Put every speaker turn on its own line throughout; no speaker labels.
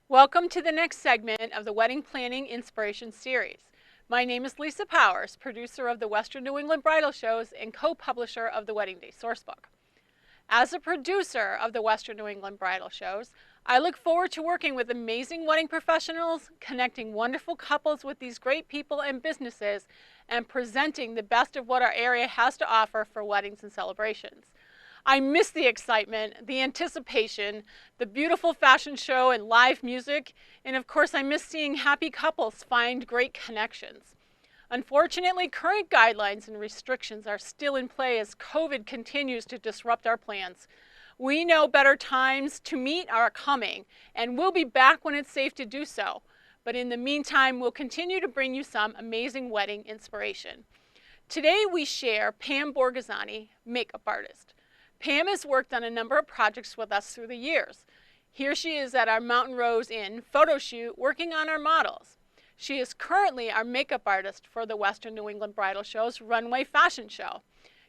Welcome to the next segment of the Wedding Planning Inspiration Series. My name is Lisa Powers, producer of the Western New England Bridal Shows and co-publisher of the Wedding Day Sourcebook. As a producer of the Western New England Bridal Shows, I look forward to working with amazing wedding professionals, connecting wonderful couples with these great people and businesses, and presenting the best of what our area has to offer for weddings and celebrations. I miss the excitement, the anticipation, the beautiful fashion show and live music, and of course I miss seeing happy couples find great connections. Unfortunately, current guidelines and restrictions are still in play as COVID continues to disrupt our plans. We know better times to meet are coming, and we'll be back when it's safe to do so. But in the meantime, we'll continue to bring you some amazing wedding inspiration. Today we share Pam Borghesani, makeup artist. Pam has worked on a number of projects with us through the years. Here she is at our Mountain Rose Inn photo shoot working on our models. She is currently our makeup artist for the Western New England Bridal Show's runway fashion show.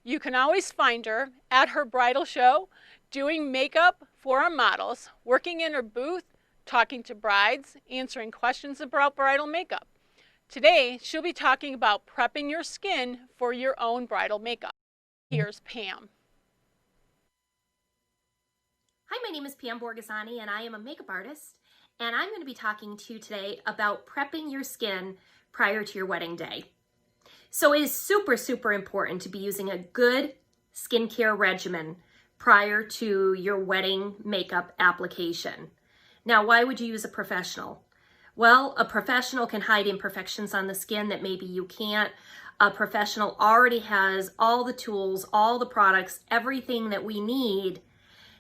You can always find her at her bridal show, doing makeup for our models, working in her booth, talking to brides, answering questions about bridal makeup. Today, she'll be talking about prepping your skin for your own bridal makeup. Here's Pam.
Hi, my name is Pam Borghesani and I am a makeup artist, and I'm going to be talking to you today about prepping your skin prior to your wedding day. So it is super important to be using a good skincare regimen prior to your wedding makeup application. Now, why would you use a professional? Well, a professional can hide imperfections on the skin that maybe you can't. A professional already has all the tools, all the products, everything that we need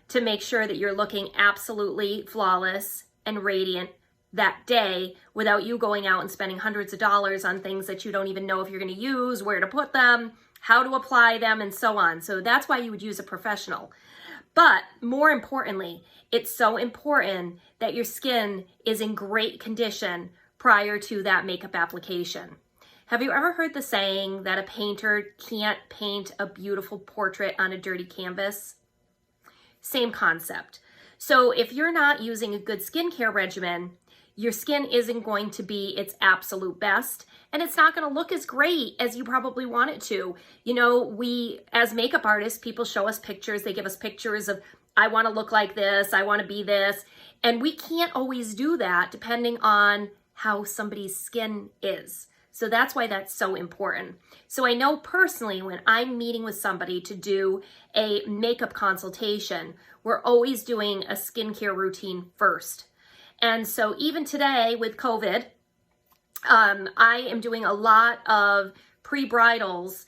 to make sure that you're looking absolutely flawless and radiant that day without you going out and spending hundreds of dollars on things that you don't even know if you're going to use, where to put them, how to apply them, and so on. So that's why you would use a professional. But more importantly, it's so important that your skin is in great condition prior to that makeup application. Have you ever heard the saying that a painter can't paint a beautiful portrait on a dirty canvas? Same concept. So if you're not using a good skincare regimen, your skin isn't going to be its absolute best, and it's not going to look as great as you probably want it to. You know, we, as makeup artists, people show us pictures, they give us pictures of, I want to look like this, I want to be this, and we can't always do that depending on how somebody's skin is. So that's why that's so important. So I know personally when I'm meeting with somebody to do a makeup consultation, we're always doing a skincare routine first. And so even today with COVID, I am doing a lot of pre-bridals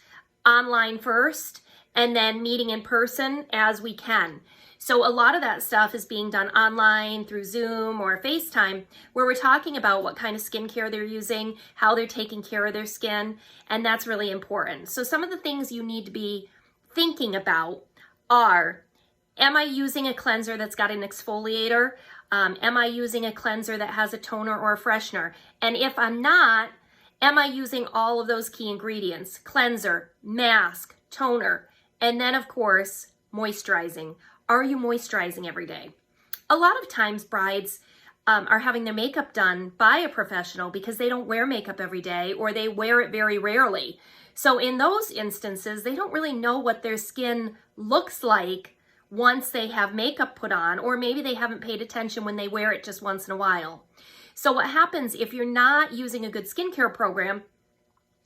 online first and then meeting in person as we can. So a lot of that stuff is being done online through Zoom or FaceTime, where we're talking about what kind of skincare they're using, how they're taking care of their skin, and that's really important. So some of the things you need to be thinking about are, am I using a cleanser that's got an exfoliator? Am I using a cleanser that has a toner or a freshener? And if I'm not, am I using all of those key ingredients? Cleanser, mask, toner, and then of course, moisturizing. Are you moisturizing every day? A lot of times brides are having their makeup done by a professional because they don't wear makeup every day or they wear it very rarely. So in those instances, they don't really know what their skin looks like once they have makeup put on, or maybe they haven't paid attention when they wear it just once in a while. So what happens if you're not using a good skincare program,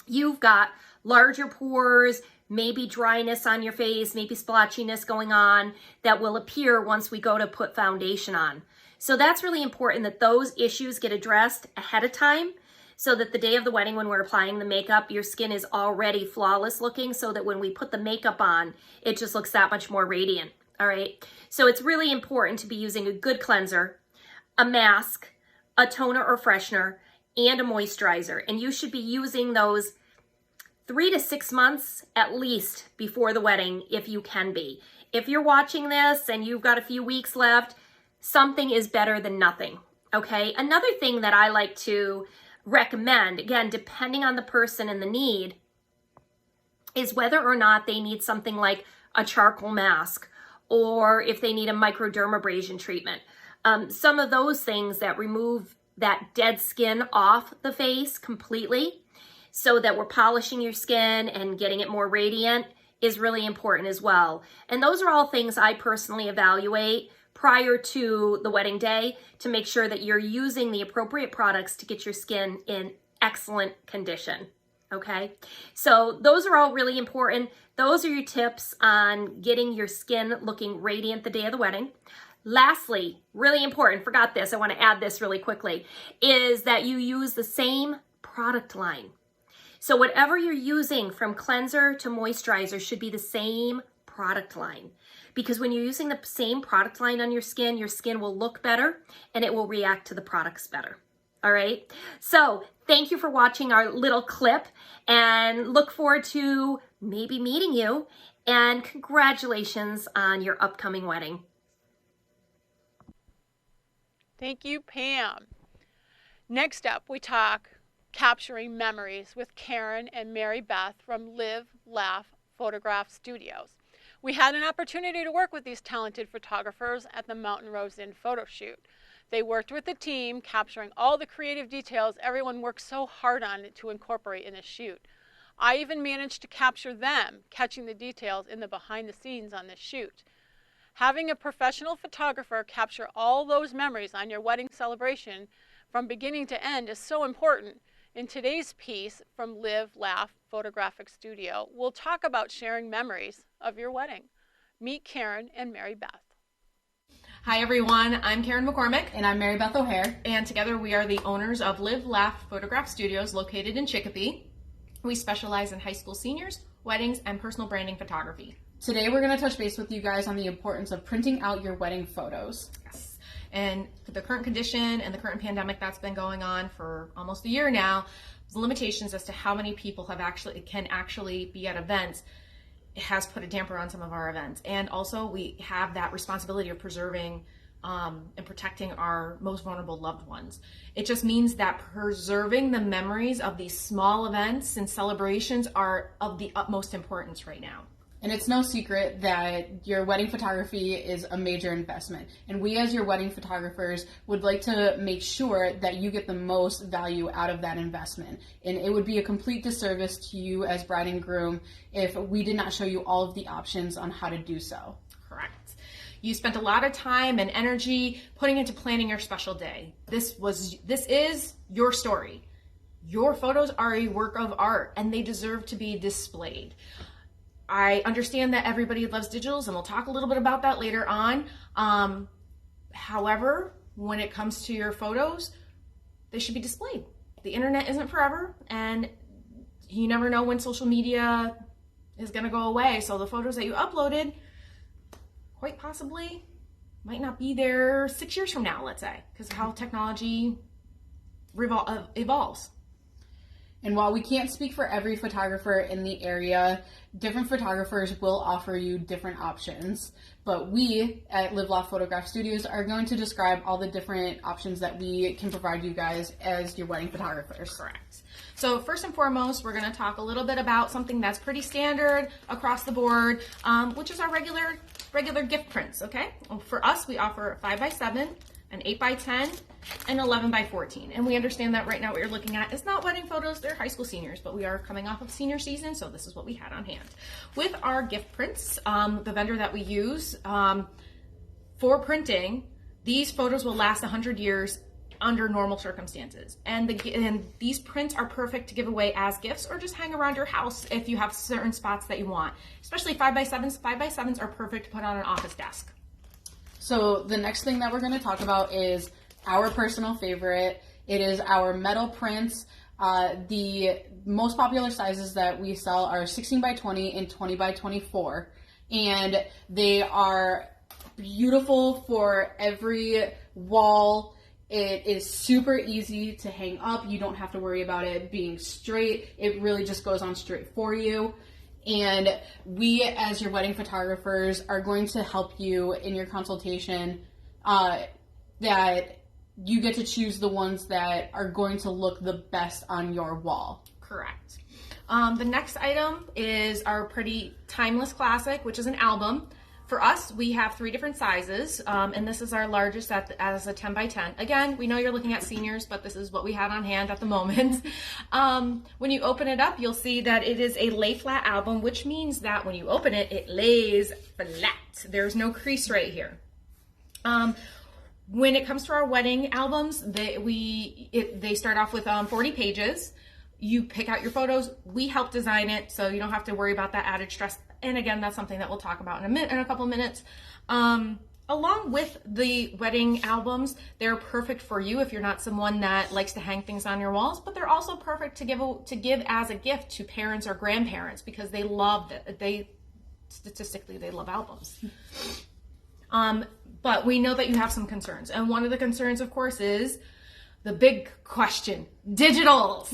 you've got larger pores, maybe dryness on your face, maybe splotchiness going on that will appear once we go to put foundation on. So that's really important that those issues get addressed ahead of time so that the day of the wedding when we're applying the makeup, your skin is already flawless looking so that when we put the makeup on, it just looks that much more radiant, all right? So it's really important to be using a good cleanser, a mask, a toner or freshener, and a moisturizer. And you should be using those 3 to 6 months at least before the wedding if you can be. If you're watching this and you've got a few weeks left, something is better than nothing, okay? Another thing that I like to recommend, again, depending on the person and the need, is whether or not they need something like a charcoal mask or if they need a microdermabrasion treatment. Some of those things that remove that dead skin off the face completely so that we're polishing your skin and getting it more radiant is really important as well. And those are all things I personally evaluate prior to the wedding day to make sure that you're using the appropriate products to get your skin in excellent condition. Okay, so those are all really important. Those are your tips on getting your skin looking radiant the day of the wedding. Lastly, really important, forgot this, I want to add this really quickly, is that you use the same product line. So whatever you're using from cleanser to moisturizer should be the same product line. Because when you're using the same product line on your skin will look better and it will react to the products better. All right, so thank you for watching our little clip and look forward to maybe meeting you, and congratulations on your upcoming wedding.
Thank you, Pam. Next up, we talk capturing memories with Karen and Mary Beth from Live.Laugh Photograph Studios. We had an opportunity to work with these talented photographers at the Mountain Rose Inn photo shoot. They worked with the team, capturing all the creative details everyone worked so hard on to incorporate in a shoot. I even managed to capture them, catching the details in the behind the scenes on this shoot. Having a professional photographer capture all those memories on your wedding celebration from beginning to end is so important. In today's piece from Live.Laugh Photographic Studio, we'll talk about sharing memories of your wedding. Meet Karen and Mary Beth.
Hi everyone, I'm Karen McCormick.
And I'm Mary Beth O'Hare.
And together we are the owners of Live.Laugh Photograph Studios located in Chicopee. We specialize in high school seniors, weddings, and personal branding photography.
Today we're going to touch base with you guys on the importance of printing out your wedding photos.
Yes. And for the current condition and the current pandemic that's been going on for almost a year now, the limitations as to how many people can actually be at events has put a damper on some of our events. And also we have that responsibility of preserving and protecting our most vulnerable loved ones. It just means that preserving the memories of these small events and celebrations are of the utmost importance right now.
And it's no secret that your wedding photography is a major investment. And we as your wedding photographers would like to make sure that you get the most value out of that investment. And it would be a complete disservice to you as bride and groom if we did not show you all of the options on how to do so.
Correct. You spent a lot of time and energy putting into planning your special day. This is your story. Your photos are a work of art and they deserve to be displayed. I understand that everybody loves digitals, and we'll talk a little bit about that later on. However, when it comes to your photos, they should be displayed. The internet isn't forever, and you never know when social media is going to go away. So the photos that you uploaded quite possibly might not be there 6 years from now, let's say, because of how technology evolves.
And while we can't speak for every photographer in the area, different photographers will offer you different options. But we at Live.Laugh Photograph Studios are going to describe all the different options that we can provide you guys as your wedding photographers.
Correct. So first and foremost, we're going to talk a little bit about something that's pretty standard across the board, which is our regular gift prints, okay? For us, we offer 5x7, an 8x10, and 11x14. And we understand that right now what you're looking at is not wedding photos, they're high school seniors, but we are coming off of senior season, so this is what we had on hand. With our gift prints, the vendor that we use for printing, these photos will last 100 years under normal circumstances. And these prints are perfect to give away as gifts or just hang around your house if you have certain spots that you want. Especially 5x7s. 5x7s are perfect to put on an office desk.
So the next thing that we're going to talk about is our personal favorite. It is our metal prints. The most popular sizes that we sell are 16x20 and 20x24. And they are beautiful for every wall. It is super easy to hang up. You don't have to worry about it being straight. It really just goes on straight for you. And we, as your wedding photographers, are going to help you in your consultation that you get to choose the ones that are going to look the best on your wall.
Correct. The next item is our pretty timeless classic, which is an album. For us, we have 3 different sizes, and this is our largest as a 10 by 10. Again, we know you're looking at seniors, but this is what we had on hand at the moment. When you open it up, you'll see that it is a lay flat album, which means that when you open it, it lays flat. There's no crease right here. When it comes to our wedding albums, they start off with 40 pages. You pick out your photos. We help design it, so you don't have to worry about that added stress. And again, that's something that we'll talk about in a couple of minutes. Along with the wedding albums, they're perfect for you if you're not someone that likes to hang things on your walls, but they're also perfect to give as a gift to parents or grandparents because they love it. Statistically, they love albums. But we know that you have some concerns. And one of the concerns, of course, is the big question, digitals.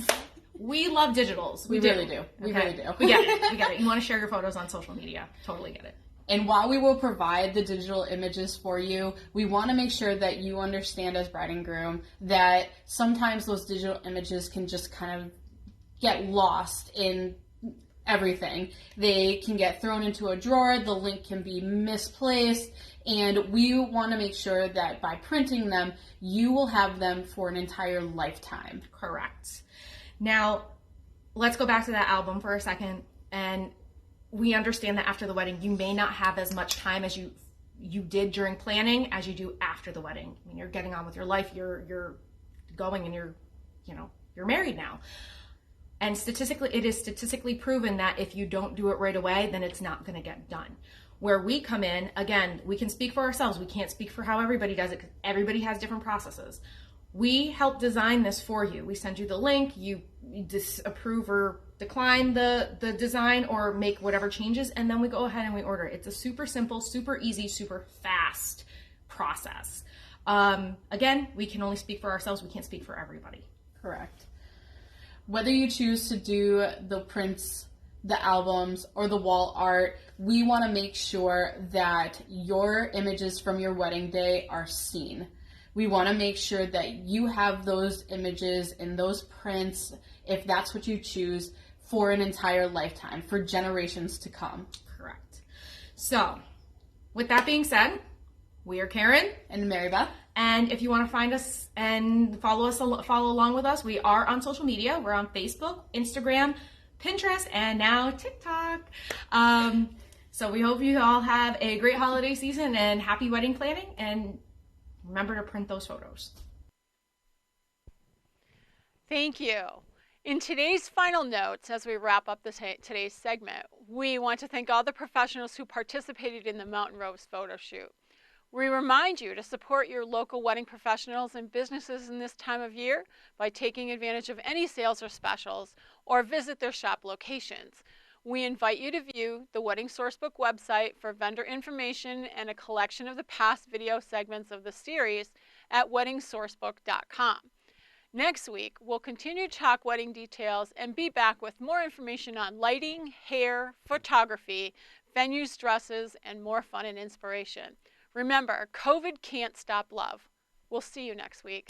We love digitals.
We really do. We
Okay.
really do.
We get it. We get it. You want to share your photos on social media. Totally get it.
And while we will provide the digital images for you, we want to make sure that you understand as bride and groom that sometimes those digital images can just kind of get lost in everything. They can get thrown into a drawer, the link can be misplaced, and we want to make sure that by printing them, you will have them for an entire lifetime.
Correct. Now, let's go back to that album for a second, and we understand that after the wedding, you may not have as much time as you did during planning as you do after the wedding. I mean, you're getting on with your life, you're going and you're married now. And it is statistically proven that if you don't do it right away, then it's not going to get done. Where we come in, again, we can speak for ourselves. We can't speak for how everybody does it because everybody has different processes. We help design this for you. We send you the link, you disapprove or decline the design or make whatever changes, and then we go ahead and we order it. It's a super simple, super easy, super fast process. Again, we can only speak for ourselves. We can't speak for everybody.
Correct. Whether you choose to do the prints, the albums, or the wall art, we want to make sure that your images from your wedding day are seen. We want to make sure that you have those images and those prints, if that's what you choose, for an entire lifetime, for generations to come.
Correct. So, with that being said, we are Karen
and Mary Beth.
And if you want to find us and follow along with us, we are on social media. We're on Facebook, Instagram, Pinterest, and now TikTok. So we hope you all have a great holiday season and happy wedding planning. And remember to print those photos.
Thank you. In today's final notes, as we wrap up today's segment, we want to thank all the professionals who participated in the Mountain Rose photo shoot. We remind you to support your local wedding professionals and businesses in this time of year by taking advantage of any sales or specials or visit their shop locations. We invite you to view the Wedding Sourcebook website for vendor information and a collection of the past video segments of the series at weddingsourcebook.com. Next week, we'll continue to talk wedding details and be back with more information on lighting, hair, photography, venues, dresses, and more fun and inspiration. Remember, COVID can't stop love. We'll see you next week.